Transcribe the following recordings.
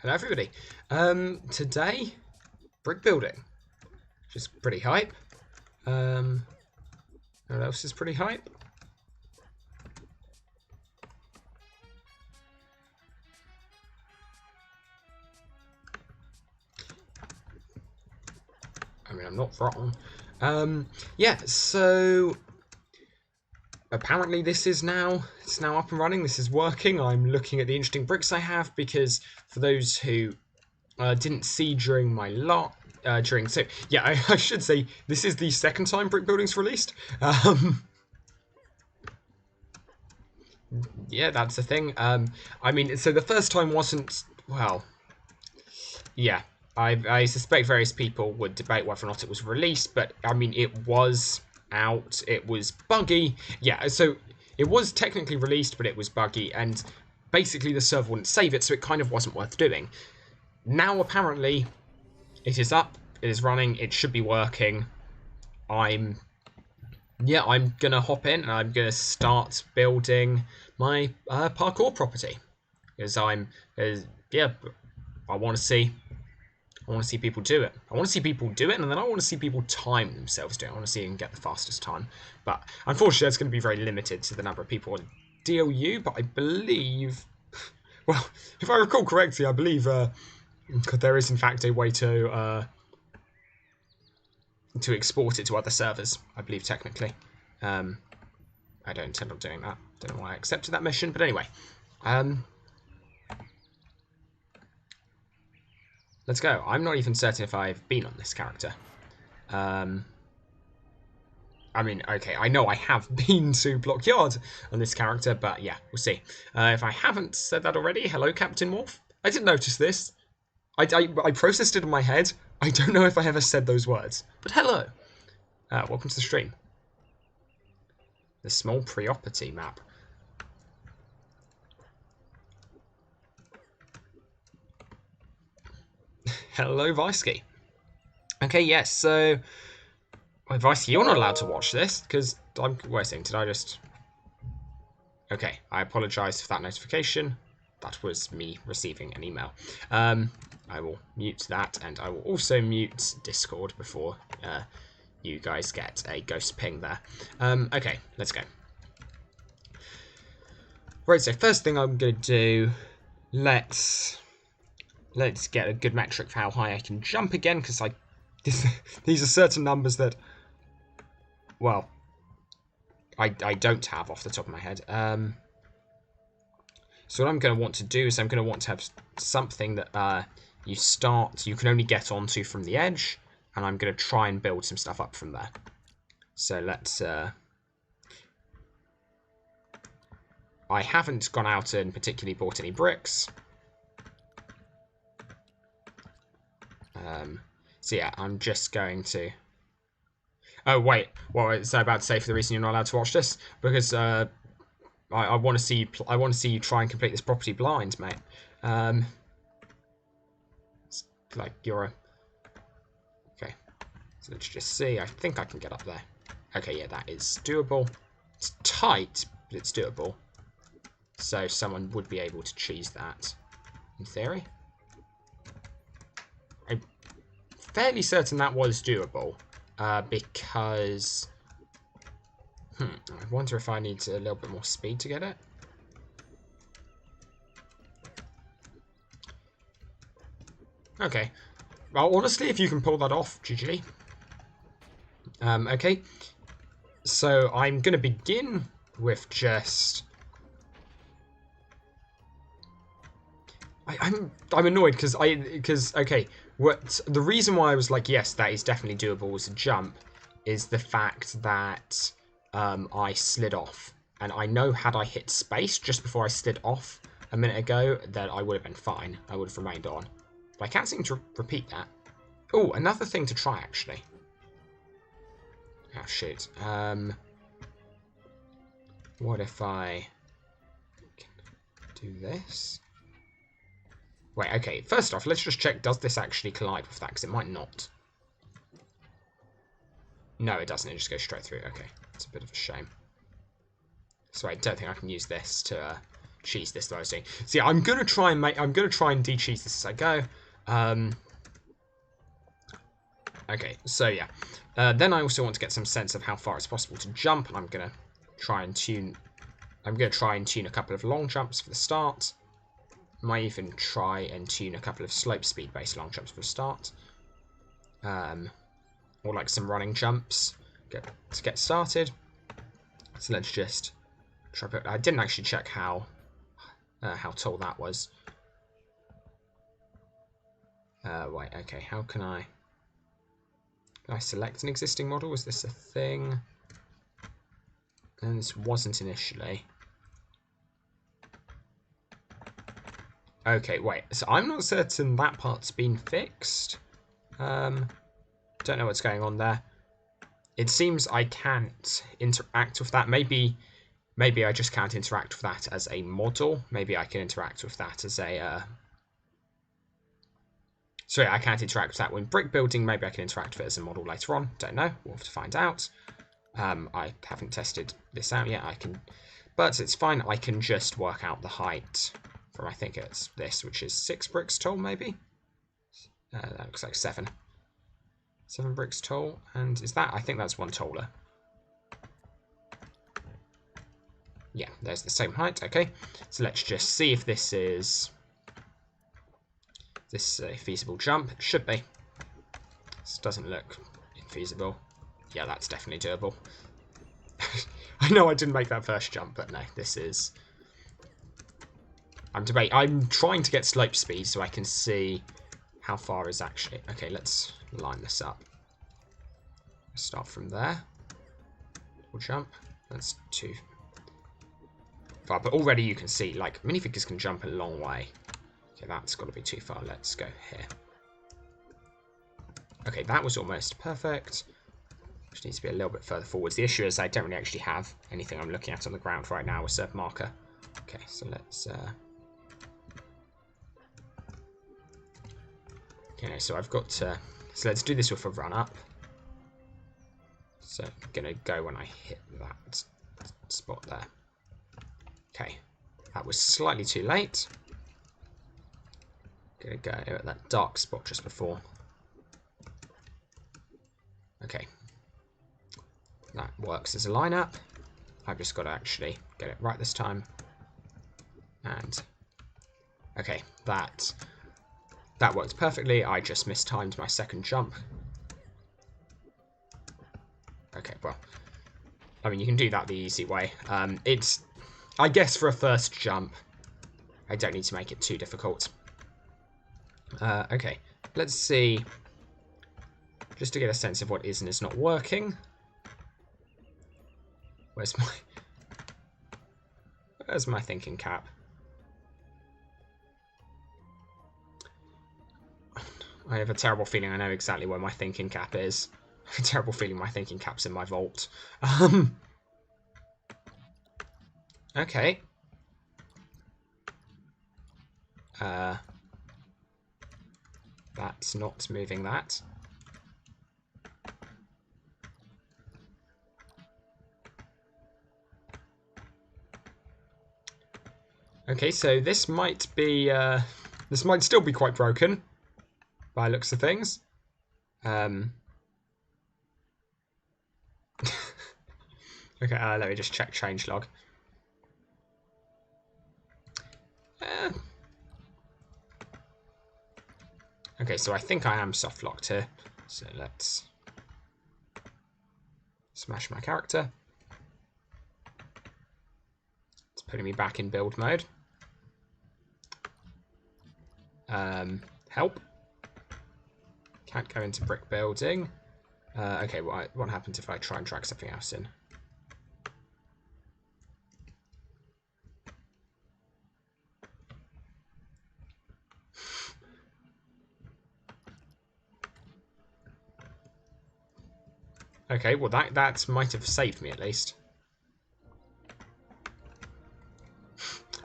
Hello everybody. Today, brick building, which is pretty hype. What else is pretty hype? I mean, I'm not wrong. Yeah, so apparently this is now up and running. This is working. I'm looking at the interesting bricks I have because for those who didn't see during my so yeah, I should say this is the second time brick building's released. Yeah, that's the thing. I mean, so the first time wasn't, well, yeah. I suspect various people would debate whether or not it was released, but I mean, it was out. It was buggy. Yeah, so it was technically released, but it was buggy, and basically the server wouldn't save it, so it kind of wasn't worth doing. Now, apparently, it is up. It is running. It should be working. I'm gonna hop in and I'm gonna start building my parkour property because yeah, I want to see people do it. I want to see people do it, and then I want to see people time themselves doing it. I want to see who can get the fastest time. But unfortunately, that's going to be very limited to the number of people on DLU. But I believe, well, if I recall correctly, I believe there is in fact a way to export it to other servers, I believe, technically. I don't intend on doing that. Don't know why I accepted that mission, but anyway. Let's go. I'm not even certain if I've been on this character. I mean, okay, I know I have been to Block Yard on this character, but yeah, we'll see. If I haven't said that already, hello, Captain Wolf. I didn't notice this. I processed it in my head. I don't know if I ever said those words, but hello. Welcome to the stream. The small property map. Hello, Vicey. Okay, yes, so... Well, Vicey, you're not allowed to watch this, because I'm... Wait a second, did I just... Okay, I apologise for that notification. That was me receiving an email. I will mute that, and I will also mute Discord before you guys get a ghost ping there. Okay, let's go. Right, so first thing I'm going to do, let's get a good metric for how high I can jump again, because these are certain numbers that, well, I don't have off the top of my head. So what I'm going to want to do is I'm going to want to have something that you can only get onto from the edge, and I'm going to try and build some stuff up from there. So let's... I haven't gone out and particularly bought any bricks. So yeah, I'm just going to... Oh, wait. What was I about to say for the reason you're not allowed to watch this? Because I want to see you try and complete this property blind, mate. It's like you're a... Okay. So let's just see. I think I can get up there. Okay, yeah, that is doable. It's tight, but it's doable. So someone would be able to cheese that, in theory. I'm fairly certain that was doable, because... I wonder if I need a little bit more speed to get it. Okay. Well, honestly, if you can pull that off, GG. Okay. So I'm going to begin with just... I'm annoyed because okay, the reason why I was like, yes, that is definitely doable as a jump is the fact that I slid off, and I know had I hit space just before I slid off a minute ago that I would have been fine. I would have remained on, but I can't seem to repeat that. Oh, another thing to try actually. Oh shoot. What if I do this? Wait, okay, first off, let's just check, does this actually collide with that? Because it might not. No, it doesn't, it just goes straight through. Okay, it's a bit of a shame. So I don't think I can use this to cheese this that I was doing. See, I'm gonna try and de-cheese this as I go. Okay, so yeah. Then I also want to get some sense of how far it's possible to jump, and I'm gonna try and tune a couple of long jumps for the start. Might even try and tune a couple of slope speed based long jumps for the start. Or like some running jumps to get started. So let's just try. I didn't actually check how tall that was. Wait, okay. How can I select an existing model? Was this a thing? And this wasn't initially. Okay, wait. So I'm not certain that part's been fixed. Don't know what's going on there. It seems I can't interact with that. Maybe I just can't interact with that as a model. Maybe I can interact with that as a... Sorry, I can't interact with that when brick building. Maybe I can interact with it as a model later on. Don't know. We'll have to find out. I haven't tested this out yet. But it's fine. I can just work out the height from, I think it's this, which is 6 bricks tall, maybe? That looks like 7. 7 bricks tall. And is that... I think that's 1 taller. Yeah, there's the same height. Okay, so let's just see if this is... This a feasible jump. It should be. This doesn't look infeasible. Yeah, that's definitely doable. I know I didn't make that first jump, but no, this is... I'm trying to get slope speed so I can see how far is actually... Okay, let's line this up. Start from there. We'll jump. That's too far. But already you can see, like, minifigures can jump a long way. Okay, that's got to be too far. Let's go here. Okay, that was almost perfect. Just needs to be a little bit further forwards. The issue is I don't really actually have anything I'm looking at on the ground right now as a marker. Okay, so let's... Okay, so I've got to... So let's do this with a run up. So I'm going to go when I hit that spot there. Okay, that was slightly too late. Going to go at that dark spot just before. Okay. That works as a lineup. I've just got to actually get it right this time. And... Okay, that worked perfectly. I just mistimed my second jump. Okay, well, I mean, you can do that the easy way. It's, I guess, for a first jump, I don't need to make it too difficult. Okay, let's see, just to get a sense of what is and is not working. Where's my thinking cap? I have a terrible feeling I know exactly where my thinking cap is. I have a terrible feeling my thinking cap's in my vault. Okay. That's not moving that. Okay, so this might be, this might still be quite broken, by looks of things. Okay, let me just check changelog. Okay, so I think I am soft locked here. So let's smash my character. It's putting me back in build mode. Help. Can't go into brick building. Okay, what happens if I try and drag something else in? Okay, well that might have saved me at least.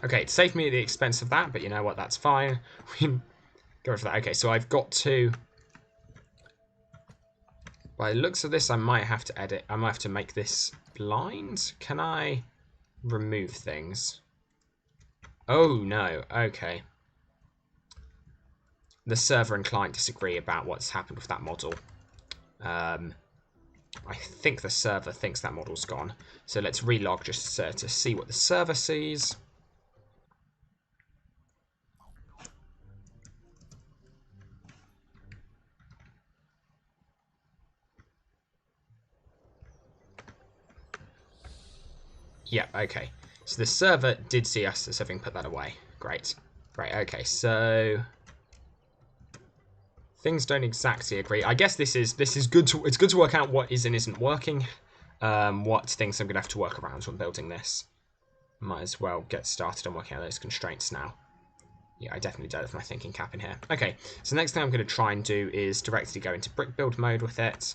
Okay, it saved me at the expense of that, but you know what, that's fine. We can go for that. Okay, so I've got to... By the looks of this, I might have to edit. I might have to make this blind. Can I remove things? Oh, no. Okay. The server and client disagree about what's happened with that model. I think the server thinks that model's gone. So let's relog just to see what the server sees. Yeah, okay. So the server did see us as having put that away. Great. Right, okay, so things don't exactly agree. I guess this is good to it's good to work out what is and isn't working. What things I'm gonna have to work around when building this. Might as well get started on working out those constraints now. Yeah, I definitely don't have my thinking cap in here. Okay, so next thing I'm going to try and do is directly go into brick build mode with it.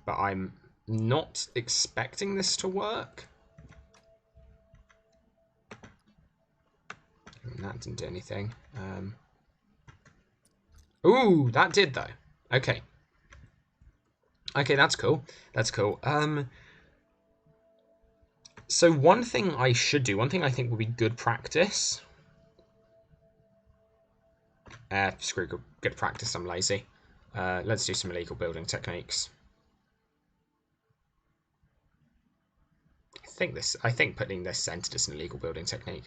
But I'm not expecting this to work. That didn't do anything. Ooh, that did though. Okay. Okay, that's cool. That's cool. So one thing I should do, one thing I think would be good practice. Screw good practice, I'm lazy. Let's do some illegal building techniques. I think putting this centered is an illegal building technique.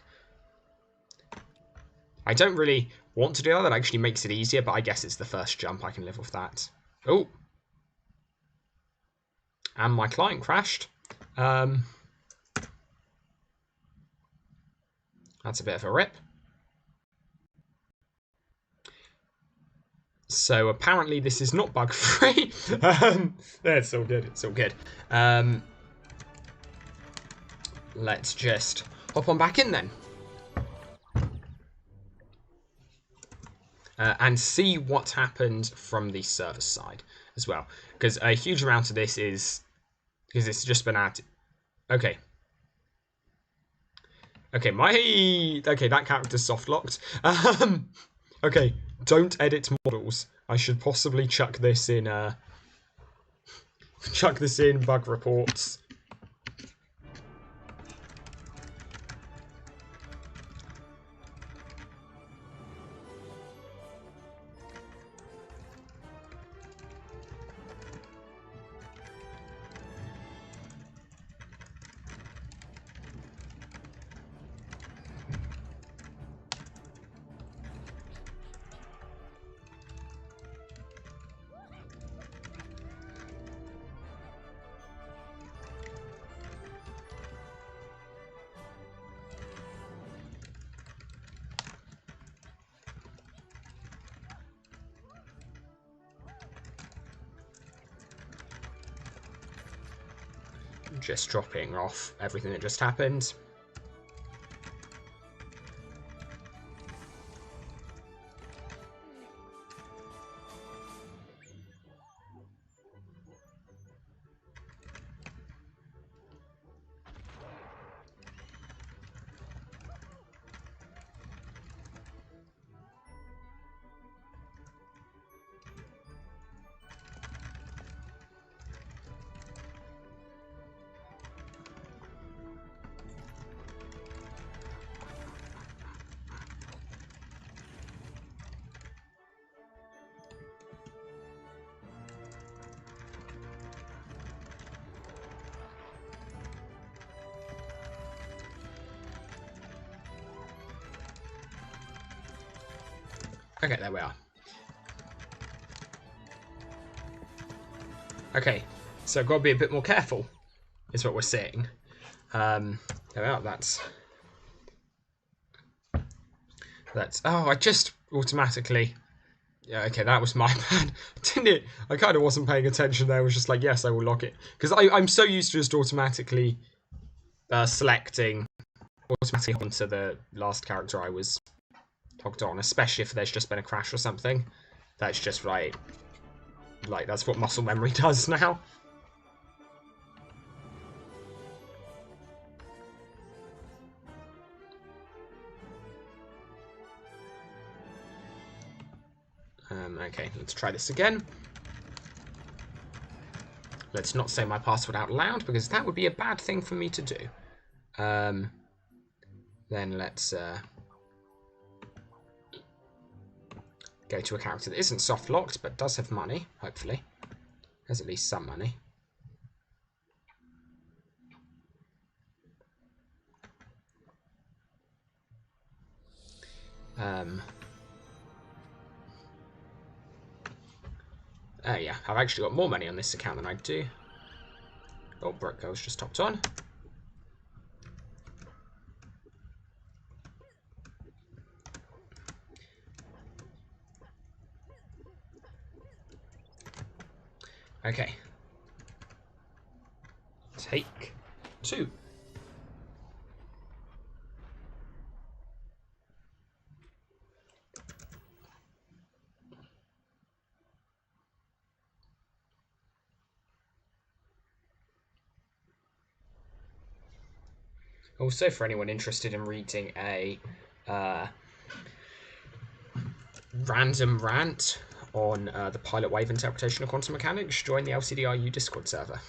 I don't really want to do that. That actually makes it easier, but I guess it's the first jump. I can live with that. Oh. And my client crashed. That's a bit of a rip. So apparently this is not bug free. It's all good. It's all good. Let's just hop on back in then. And see what happened from the server side as well. Because a huge amount of this is because it's just been added. Okay. Okay, that character's soft locked. Okay, don't edit models. I should possibly chuck this in bug reports. Just dropping off everything that just happened. Okay, there we are. Okay, so I've got to be a bit more careful, is what we're seeing. There we are, that's... Oh, I just automatically... Yeah, okay, that was my bad. Didn't it? I kind of wasn't paying attention there. I was just like, yes, I will lock it. Because I'm so used to just automatically selecting automatically onto the last character I was logged on, especially if there's just been a crash or something. That's just like that's what muscle memory does now. Okay, let's try this again. Let's not say my password out loud, because that would be a bad thing for me to do. Then let's go to a character that isn't soft locked but does have money, hopefully. Has at least some money. Yeah, I've actually got more money on this account than I do. Oh, Broke Girl's just topped on. Okay. Take 2. Also, for anyone interested in reading a random rant on the pilot wave interpretation of quantum mechanics, join the LCDRU Discord server.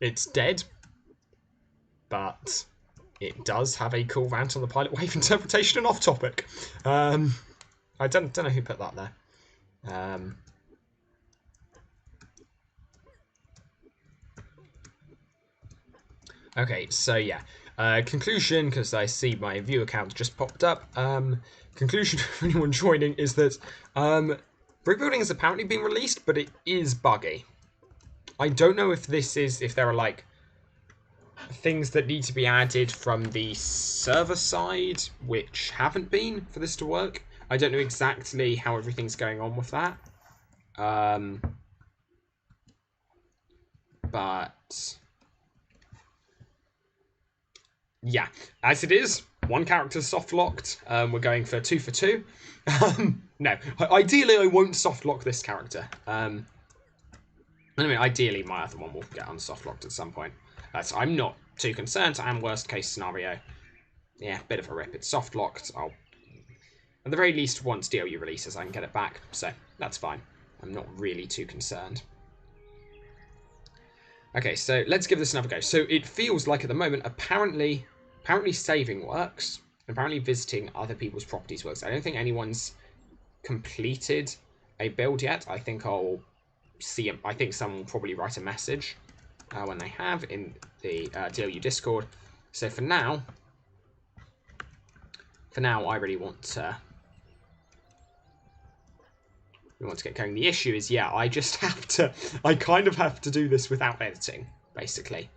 It's dead, but it does have a cool rant on the pilot wave interpretation and off topic. I don't know who put that there. Okay, so yeah. Conclusion, because I see my view account just popped up. Conclusion for anyone joining is that brick building has apparently been released, but it is buggy. I don't know if there are like things that need to be added from the server side which haven't been for this to work. I don't know exactly how everything's going on with that. But yeah, as it is, one character's soft locked. We're going for 2 for 2. No, ideally I won't soft lock this character. Anyway, ideally my other one will get unsoft locked at some point. So I'm not too concerned. And worst case scenario, yeah, bit of a rip. It's soft locked. I'll, at the very least, once DLU releases, I can get it back. So that's fine. I'm not really too concerned. Okay, so let's give this another go. So it feels like at the moment, apparently saving works. Apparently visiting other people's properties works. I don't think anyone's completed a build yet. I think I'll see. I think someone will probably write a message when they have in the DLU Discord. So for now, I really want to. We want to get going. The issue is, yeah, I just have to. I kind of have to do this without editing, basically,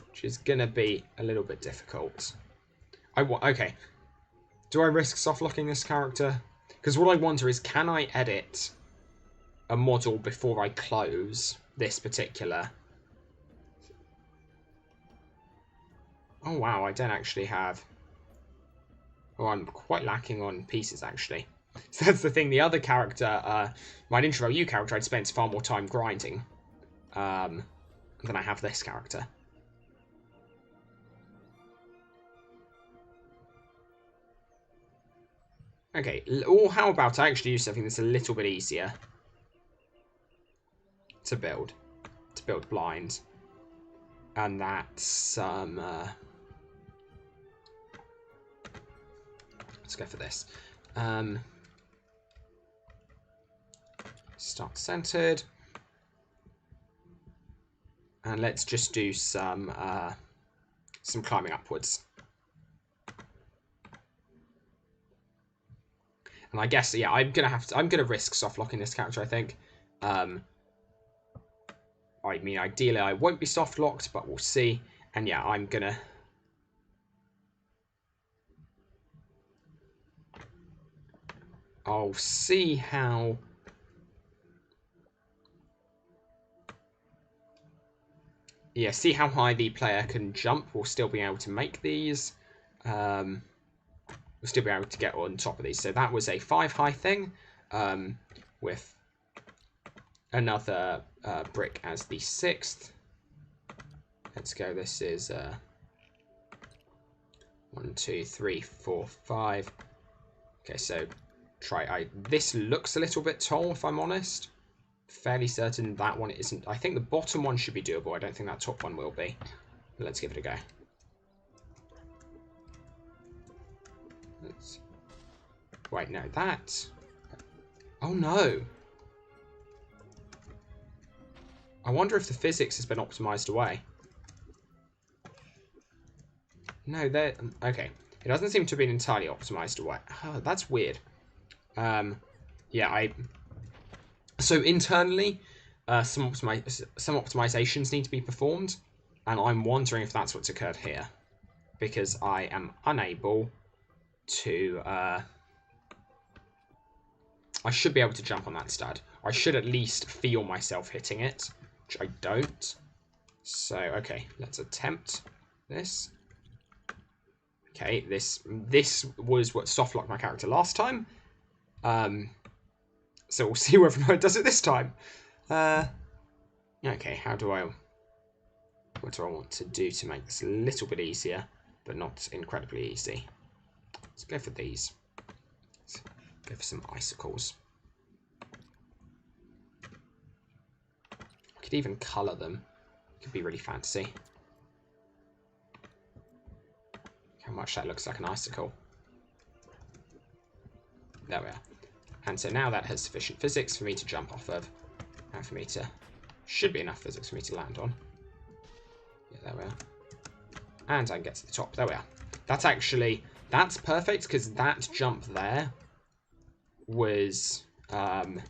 which is gonna be a little bit difficult. Okay. Do I risk soft locking this character? Because what I wonder is, can I edit a model before I close this particular? Oh wow, I don't actually have. Oh, I'm quite lacking on pieces actually. So that's the thing. The other character, my Intro U character, I'd spent far more time grinding than I have this character. Okay, or how about I actually do something that's a little bit easier to build blinds, and that's let's go for this. Start centered, and let's just do some climbing upwards. And I guess, yeah, I'm gonna risk soft locking this character, I think. I mean, ideally I won't be soft locked, but we'll see. And yeah, I'm gonna. I'll see how. Yeah, see how high the player can jump. We'll still be able to make these. We'll still be able to get on top of these. So that was a 5 high thing, with another brick as the 6th. Let's go. This is 1, 2, 3, 4, 5. Okay, so this looks a little bit tall, if I'm honest. Fairly certain that one isn't. I think the bottom one should be doable. I don't think that top one will be. But let's give it a go. Wait, no, that Oh no. I wonder if the physics has been optimized away. No, they're... Okay. It doesn't seem to have been entirely optimized away. Oh, that's weird. Yeah, So internally, some optimizations need to be performed, and I'm wondering if that's what's occurred here. Because I am unable to... I should be able to jump on that stud. I should at least feel myself hitting it, which I don't. So, okay, let's attempt this. Okay, this was what softlocked my character last time. So we'll see whether or not it does it this time. Okay, what do I want to do to make this a little bit easier, but not incredibly easy? Let's go for these. Let's go for some icicles. I could even colour them. It could be really fancy. How much that looks like an icicle. There we are. And so now that has sufficient physics for me to jump off of. And for me to... Should be enough physics for me to land on. Yeah, there we are. And I can get to the top. There we are. That's actually... That's perfect, because that jump there was... So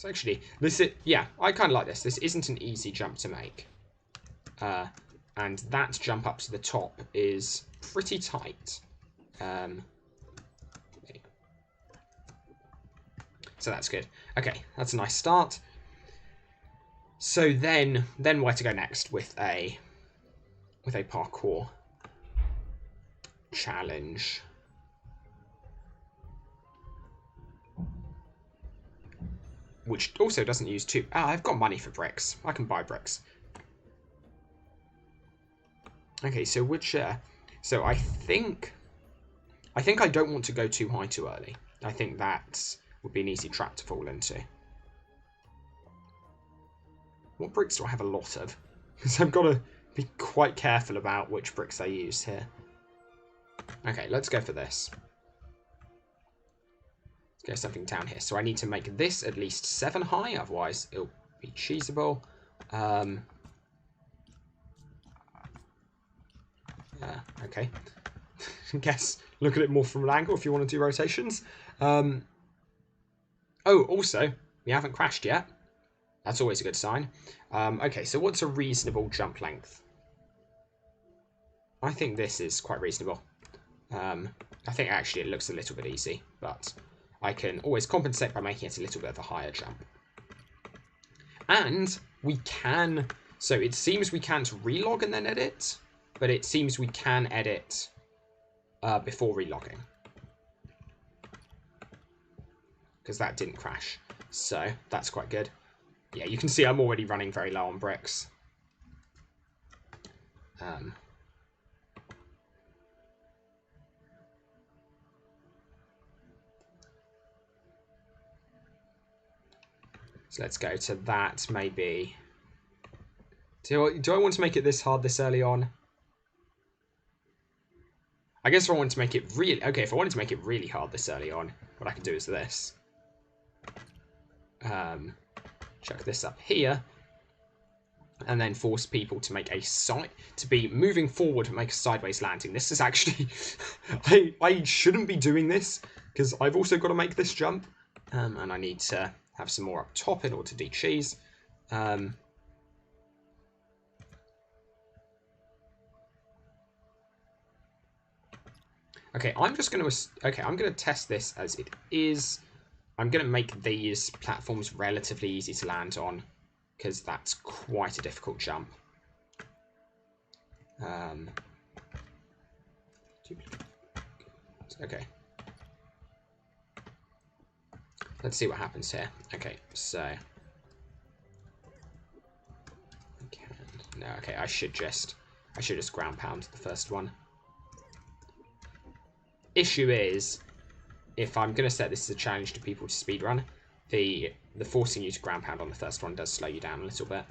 actually, this is... Yeah, I kind of like this. This isn't an easy jump to make. And that jump up to the top is pretty tight. So that's good. Okay, that's a nice start. So then where to go next with a parkour challenge? Which also doesn't use too... Ah, I've got money for bricks. I can buy bricks. Okay, so which... so I think I don't want to go too high too early. I think that would be an easy trap to fall into. What bricks do I have a lot of? Because I've got to be quite careful about which bricks I use here. Okay, let's go for this. Let's go something down here. So I need to make this at least 7 high, otherwise it'll be cheesable. Okay. I guess look at it more from an angle if you want to do rotations. Oh, also, we haven't crashed yet. That's always a good sign. Okay, so what's a reasonable jump length? I think this is quite reasonable. I think actually it looks a little bit easy, but I can always compensate by making it a little bit of a higher jump. And we can... So it seems we can't relog and then edit, but it seems we can edit before relogging. Because that didn't crash. So that's quite good. Yeah, you can see I'm already running very low on bricks. So let's go to that, maybe. Do I want to make it this hard this early on? I guess if I wanted to make it really... Okay, if I wanted to make it really hard this early on, what I could do is this. Chuck this up here. And then force people to make a to be moving forward and make a sideways landing. This is actually... I shouldn't be doing this, because I've also got to make this jump. And I need to have some more up top in order to de-cheese. Okay, I'm just going to... Okay, I'm going to test this as it is. I'm going to make these platforms relatively easy to land on, because that's quite a difficult jump. Okay. Let's see what happens here. Okay, so... No, okay, I should just ground pound the first one. Issue is, if I'm going to set this as a challenge to people to speedrun, the forcing you to ground pound on the first one does slow you down a little bit.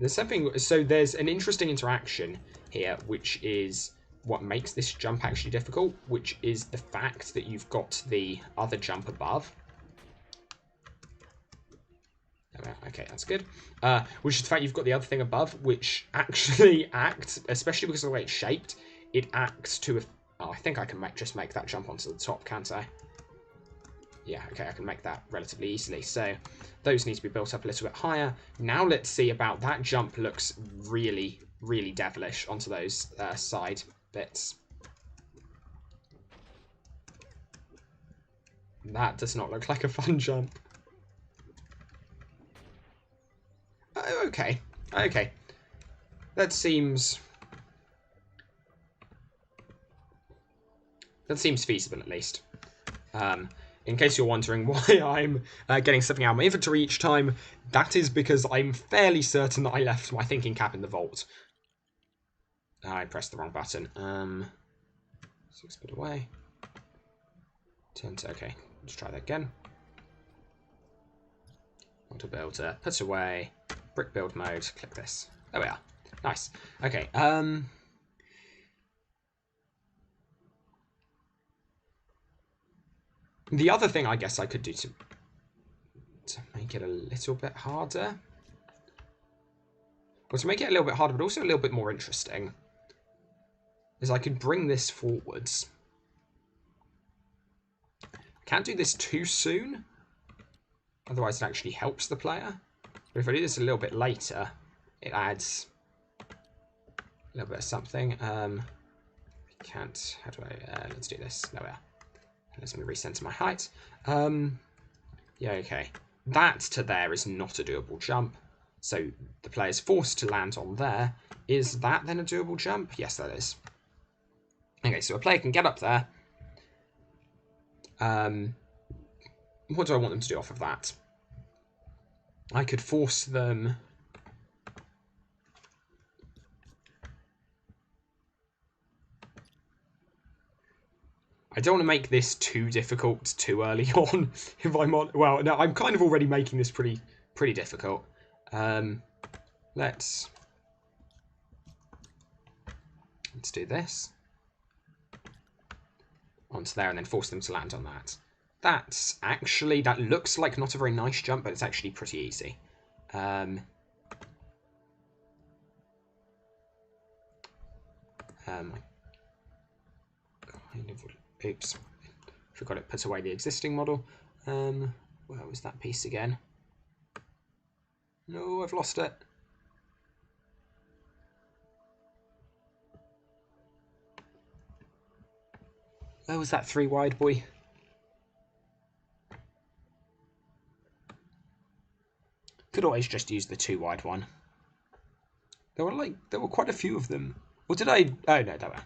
There's something, so there's an interesting interaction here, which is what makes this jump actually difficult, which is the fact that you've got the other jump above. Okay, that's good. Which is the fact you've got the other thing above, which actually acts, especially because of the way it's shaped, it acts to... Oh, I think I can just make that jump onto the top, can't I? Yeah, okay, I can make that relatively easily. So those need to be built up a little bit higher. Now let's see about that jump. Looks really, really devilish onto those side bits. That does not look like a fun jump. Okay, okay. That seems feasible, at least. In case you're wondering why I'm getting something out of my inventory each time, that is because I'm fairly certain that I left my thinking cap in the vault. I pressed the wrong button. 6 foot away. Turn to, okay, let's try that again. Want to build, put away, brick build mode, click this. There we are. Nice. Okay, the other thing I guess I could do to make it a little bit harder, or to make it a little bit harder but also a little bit more interesting, is I could bring this forwards. I can't do this too soon, otherwise it actually helps the player. But if I do this a little bit later, it adds a little bit of something. I can't, how do I, let's do this. There we are. Let me recenter my height. Yeah, okay. That to there is not a doable jump. So the player's forced to land on there. Is that then a doable jump? Yes, that is. Okay, so a player can get up there. What do I want them to do off of that? I could force them... I don't want to make this too difficult too early on. If I'm on, well, no, I'm kind of already making this pretty difficult. Let's do this onto there, and then force them to land on that. That's actually, that looks like not a very nice jump, but it's actually pretty easy. Kind of. Oops, forgot it put away the existing model. Where was that piece again? No, I've lost it. Where was that 3 wide boy? Could always just use the 2 wide one. There were quite a few of them. Or did I? Oh no, there were.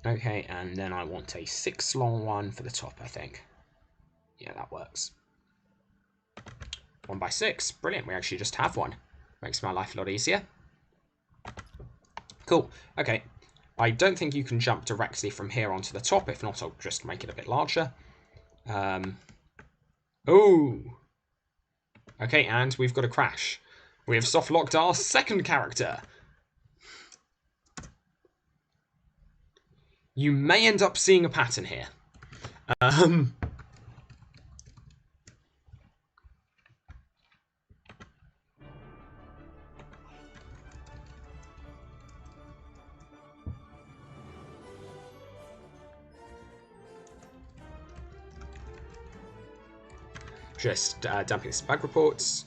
Okay, and then I want a 6 long one for the top, I think. Yeah, that works. 1 by 6. Brilliant, we actually just have one. Makes my life a lot easier. Cool. Okay. I don't think you can jump directly from here onto the top. If not, I'll just make it a bit larger. Oh! Okay, and we've got a crash. We have soft-locked our second character. You may end up seeing a pattern here. Just dumping some bug reports.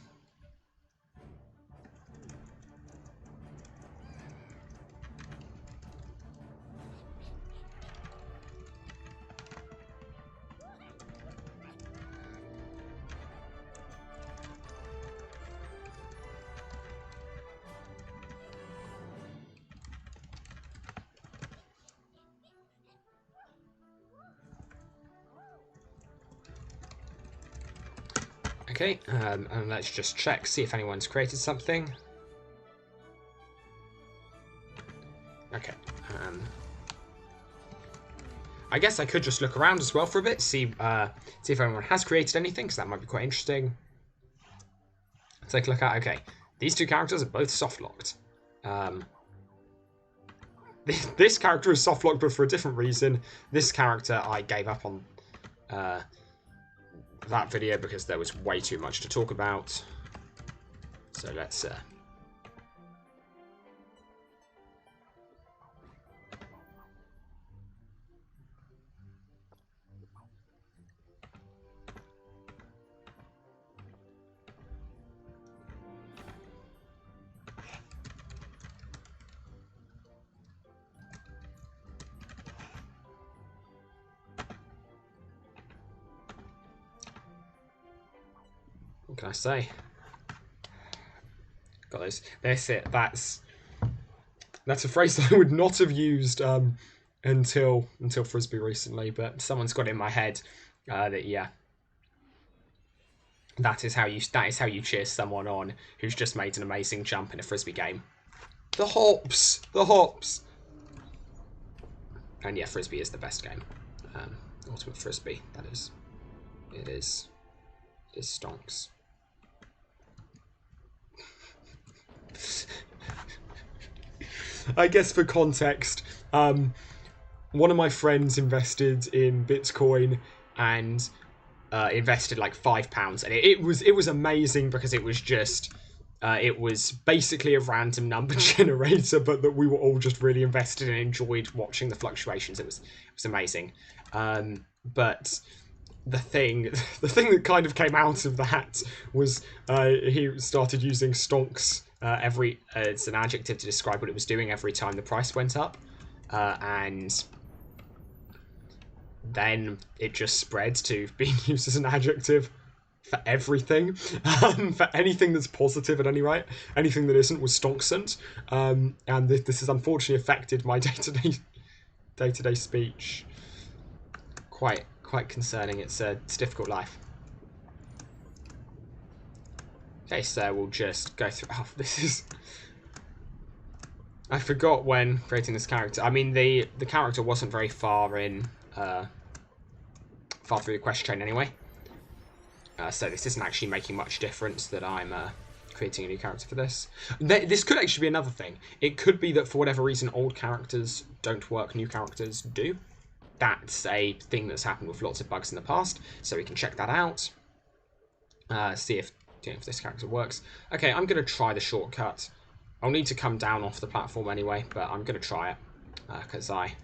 Okay, and let's just check, see if anyone's created something. Okay. I guess I could just look around as well for a bit, see if anyone has created anything, because that might be quite interesting. Take a look at, okay, these two characters are both soft-locked. This character is soft-locked, but for a different reason. This character I gave up on that video because there was way too much to talk about. So let's... what can I say? Guys, that's it. That's a phrase that I would not have used until Frisbee recently, but someone's got it in my head that yeah, that is how you cheer someone on who's just made an amazing jump in a Frisbee game. The hops, the hops. And yeah, Frisbee is the best game. Ultimate Frisbee, that is. It is stonks. I guess for context, one of my friends invested in Bitcoin and invested like £5, and it was amazing because it was just it was basically a random number generator, but that we were all just really invested and enjoyed watching the fluctuations. It was amazing. But the thing that kind of came out of that was he started using stonks it's an adjective to describe what it was doing every time the price went up, and then it just spread to being used as an adjective for everything. For anything that's positive at any rate, anything that isn't was stonksant. And this has unfortunately affected my day-to-day speech. Quite concerning. It's a difficult life. Okay, so we'll just go through. Oh, this is. I forgot when creating this character. I mean, the character wasn't very far in, far through the quest chain anyway. So this isn't actually making much difference that I'm creating a new character for this. This could actually be another thing. It could be that for whatever reason old characters don't work, new characters do. That's a thing that's happened with lots of bugs in the past, so we can check that out. See if this character works. Okay, I'm going to try the shortcut. I'll need to come down off the platform anyway, but I'm going to try it because I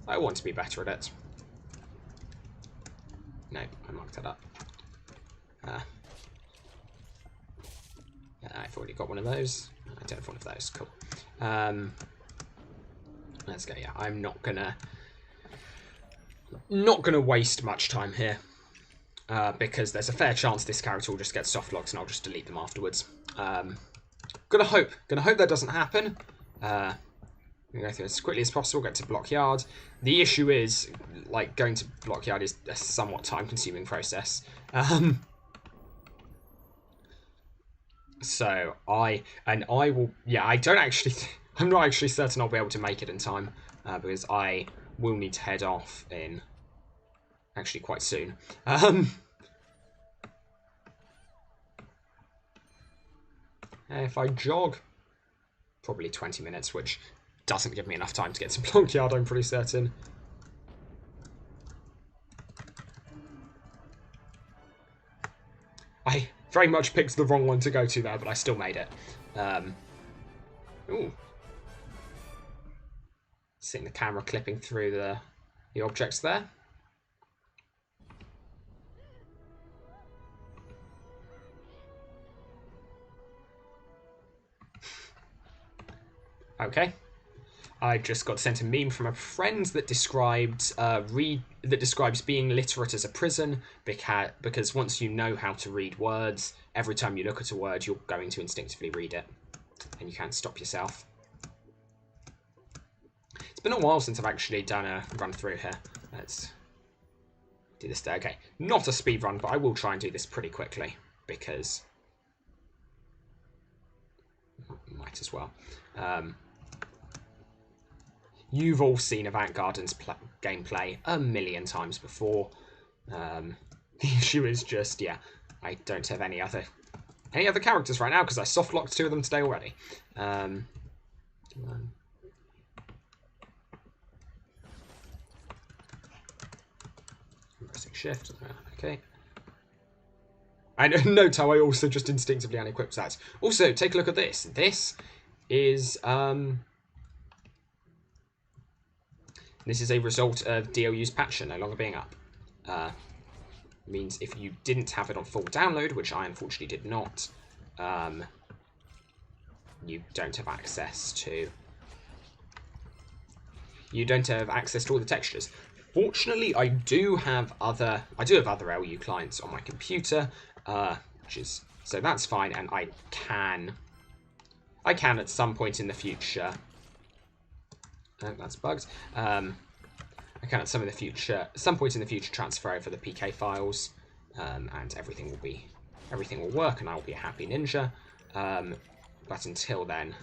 want to be better at it. No, I marked that up. I've already got one of those. I don't have one of those. Cool. Let's go. Yeah, I'm not gonna waste much time here because there's a fair chance this character will just get soft locked and I'll just delete them afterwards. Gonna hope that doesn't happen. I'm gonna go through as quickly as possible. Get to Block Yard. The issue is, like, going to Block Yard is a somewhat time-consuming process. So I will. Yeah, I don't actually. I'm not actually certain I'll be able to make it in time because I will need to head off in actually quite soon. If I jog, probably 20 minutes, which doesn't give me enough time to get to Block Yard, I'm pretty certain. I very much picked the wrong one to go to there, but I still made it. Ooh. Seeing the camera clipping through the objects there. Okay. I just got sent a meme from a friend that describes being literate as a prison because once you know how to read words, every time you look at a word, you're going to instinctively read it, and you can't stop yourself. It's been a while since I've actually done a run through here. Let's do this there. Okay, not a speed run, but I will try and do this pretty quickly because might as well. you've all seen Avant Garden's gameplay a million times before. The issue is just, yeah, I don't have any other characters right now because I soft locked 2 of them today already. Pressing shift. Okay. And note how I also just instinctively unequipped that. Also, take a look at this. This is a result of DLU's patcher no longer being up. Means if you didn't have it on full download, which I unfortunately did not, you don't have access to all the textures. Fortunately, I do have other LU clients on my computer, so that's fine, and I can at some point in the future. That's bugged. I can at some point in the future transfer over the PK files, and everything will work, and I will be a happy ninja. But until then,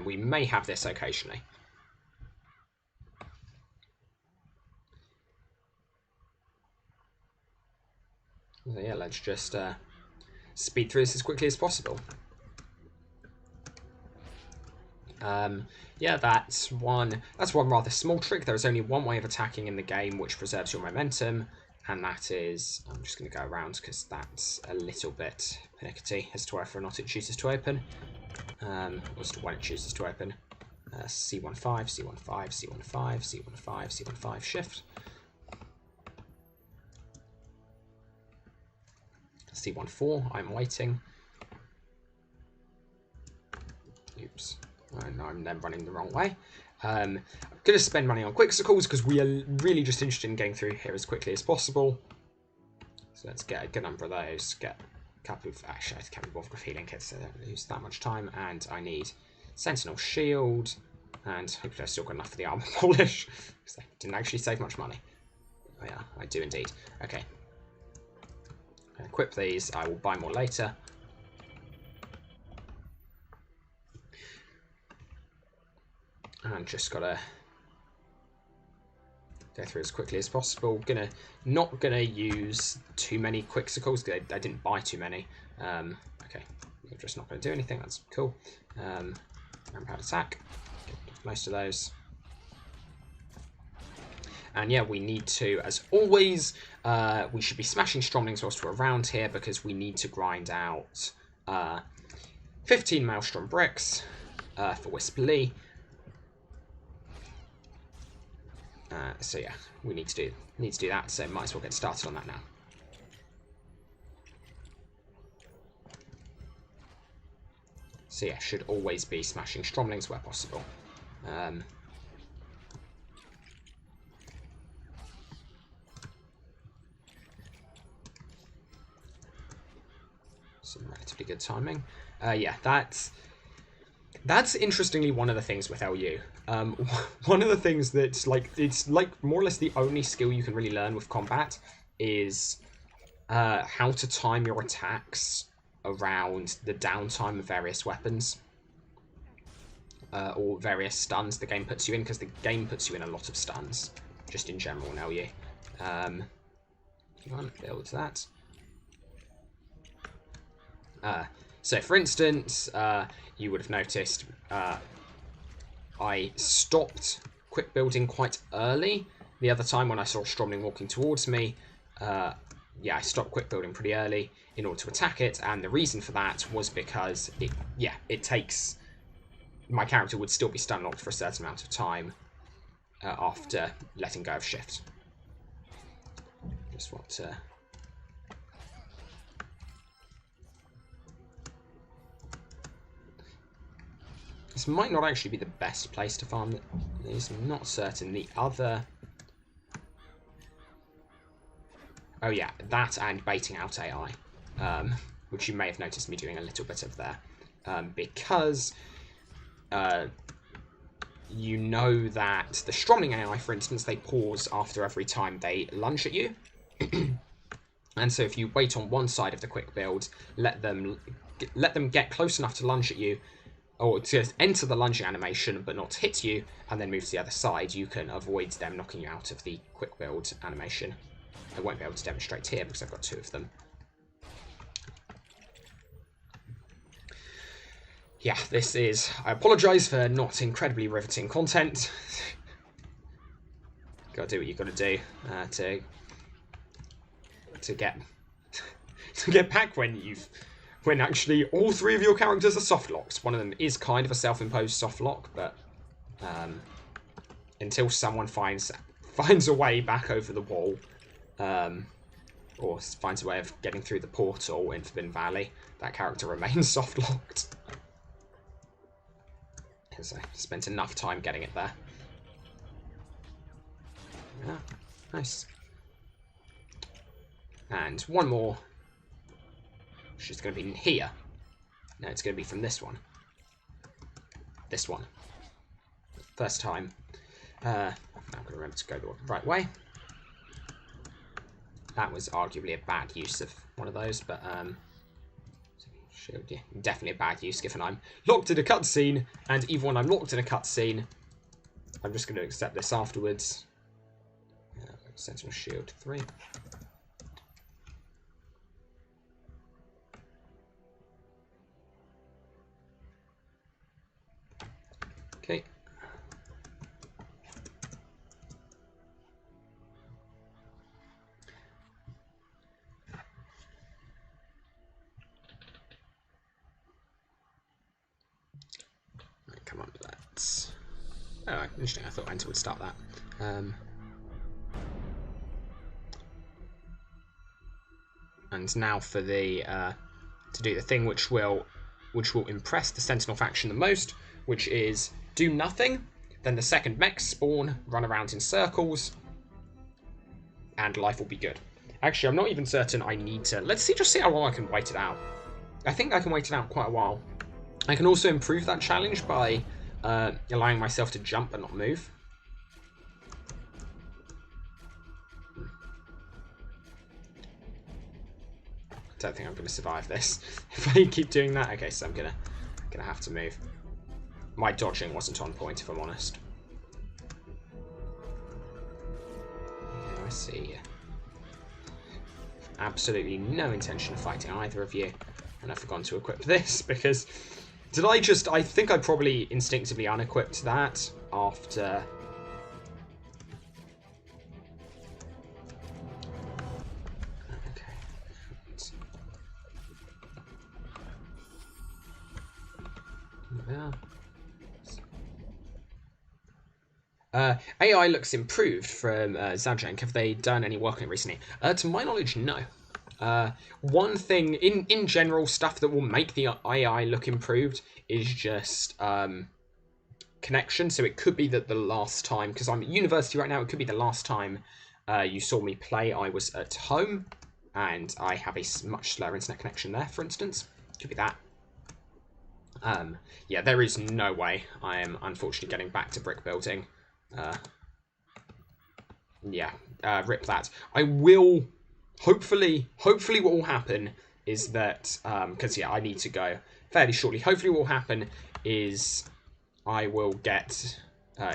we may have this occasionally. So yeah, let's just speed through this as quickly as possible. Yeah, that's one rather small trick. There is only one way of attacking in the game which preserves your momentum, and that is, I'm just going to go around because that's a little bit pernickety as to whether or not it chooses to open. As to when it chooses to open. C15, C15, C15, C15, C15, shift. C14, I'm waiting. Oops. And I'm then running the wrong way. I'm going to spend money on Quixicles because we are really just interested in getting through here as quickly as possible. So let's get a good number of those. Get a couple of... Actually, I can't be bothered with healing kits, so I don't lose that much time. And I need Sentinel Shield. And hopefully I've still got enough for the armor polish. Because I didn't actually save much money. Oh yeah, I do indeed. Okay. Equip these. I will buy more later. And just gotta go through as quickly as possible. Not gonna use too many Quixicles because I didn't buy too many. Okay, I'm just not gonna do anything. That's cool. Rampart attack. Get most of those. And yeah, we need to, as always, we should be smashing Stromlings whilst we're around here because we need to grind out 15 Maelstrom bricks for Wisp Lee. So yeah, we need to do that. So might as well get started on that now. So yeah, should always be smashing Stromlings where possible. Some relatively good timing. Yeah, that's interestingly one of the things with LU. One of the things that's it's more or less the only skill you can really learn with combat is how to time your attacks around the downtime of various weapons or various stuns the game puts you in, because the game puts you in a lot of stuns just in general in LU. Hang on, build that. So for instance, you would have noticed I stopped quick building quite early the other time when I saw Stromling walking towards me. Yeah, I stopped quick building pretty early in order to attack it, and the reason for that was because it takes, my character would still be stun locked for a certain amount of time after letting go of shift. Just want to... This might not actually be the best place to farm these. I'm not certain. The other... Oh yeah, that and baiting out AI, which you may have noticed me doing a little bit of there, because you know that the Stromling AI, for instance, they pause after every time they lunge at you. And so if you wait on one side of the quick build, let them get close enough to lunge at you, or to enter the lunging animation but not hit you, and then move to the other side, you can avoid them knocking you out of the quick build animation. I won't be able to demonstrate here because I've got 2 of them. Yeah, this is... I apologise for not incredibly riveting content. Gotta do what you gotta do to get to get back when actually all 3 of your characters are soft locked. One of them is kind of a self-imposed soft lock, but until someone finds a way back over the wall, or finds a way of getting through the portal in Forbidden Valley, that character remains soft locked. Because I spent enough time getting it there. Yeah, nice. And one more, which is going to be in here. No, it's going to be from this one. This one. First time. I'm going to remember to go the right way. That was arguably a bad use of one of those, but shield, yeah, definitely a bad use given I'm locked in a cutscene, and even when I'm locked in a cutscene, I'm just going to accept this afterwards. Sentinel shield 3. Okay. Right, come on, let's... Oh, interesting. I thought Enter would start that. And now for the to do the thing which will impress the Sentinel faction the most, which is do nothing. Then the second mechs spawn, run around in circles, and life will be good. Actually, I'm not even certain I need to... Let's just see how long I can wait it out. I think I can wait it out quite a while. I can also improve that challenge by allowing myself to jump but not move. I don't think I'm going to survive this if I keep doing that. Okay, so I'm gonna have to move. My dodging wasn't on point, if I'm honest. Yeah, I see. Absolutely no intention of fighting either of you, and I've forgotten to equip this because I think I probably instinctively unequipped that after. AI looks improved from Zajank. Have they done any work on it recently? To my knowledge, no. One thing, in general, stuff that will make the AI look improved is just connection. So it could be that the last time, because I'm at university right now, it could be the last time you saw me play, I was at home, and I have a much slower internet connection there, for instance. Could be that. Yeah, there is no way I am unfortunately getting back to brick building. Yeah, rip that. I will, hopefully what will happen is that, because yeah, I need to go fairly shortly. Hopefully what will happen is I will get,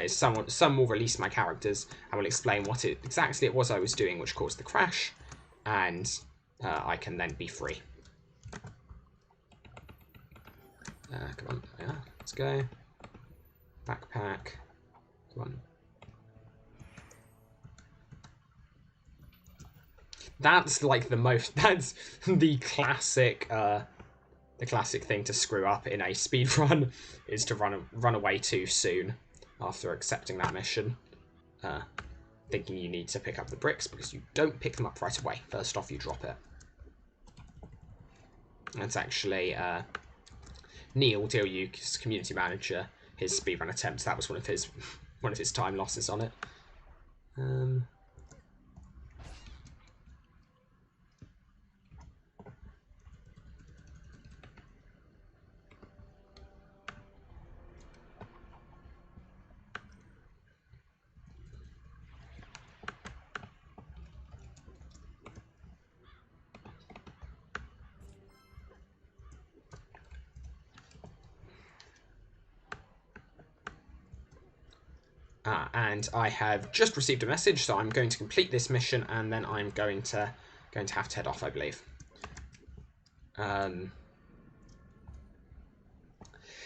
someone will release my characters and will explain what exactly it was I was doing which caused the crash, and I can then be free. Come on, yeah, let's go. Backpack, come on. That's like that's the classic thing to screw up in a speed run, is to run away too soon after accepting that mission, thinking you need to pick up the bricks, because you don't pick them up right away. First off, you drop it. That's actually Neil, DLU's community manager, his speedrun attempts. That was one of his time losses on it. and I have just received a message, so I'm going to complete this mission, and then I'm going to have to head off, I believe.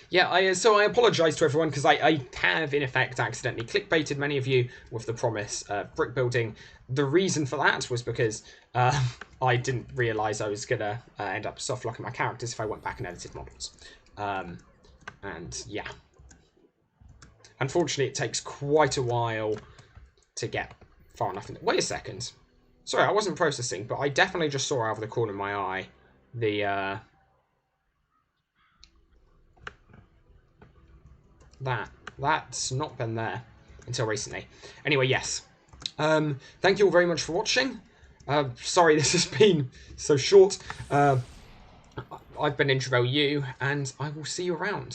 Yeah, so I apologise to everyone, because I have, in effect, accidentally clickbaited many of you with the promise of brick building. The reason for that was because I didn't realise I was going to end up soft-locking my characters if I went back and edited models. And, yeah. Unfortunately, it takes quite a while to get far enough in. Wait a second. Sorry, I wasn't processing, but I definitely just saw out of the corner of my eye the... That's not been there until recently. Anyway, yes. Thank you all very much for watching. Sorry this has been so short. I've been DLU, and I will see you around.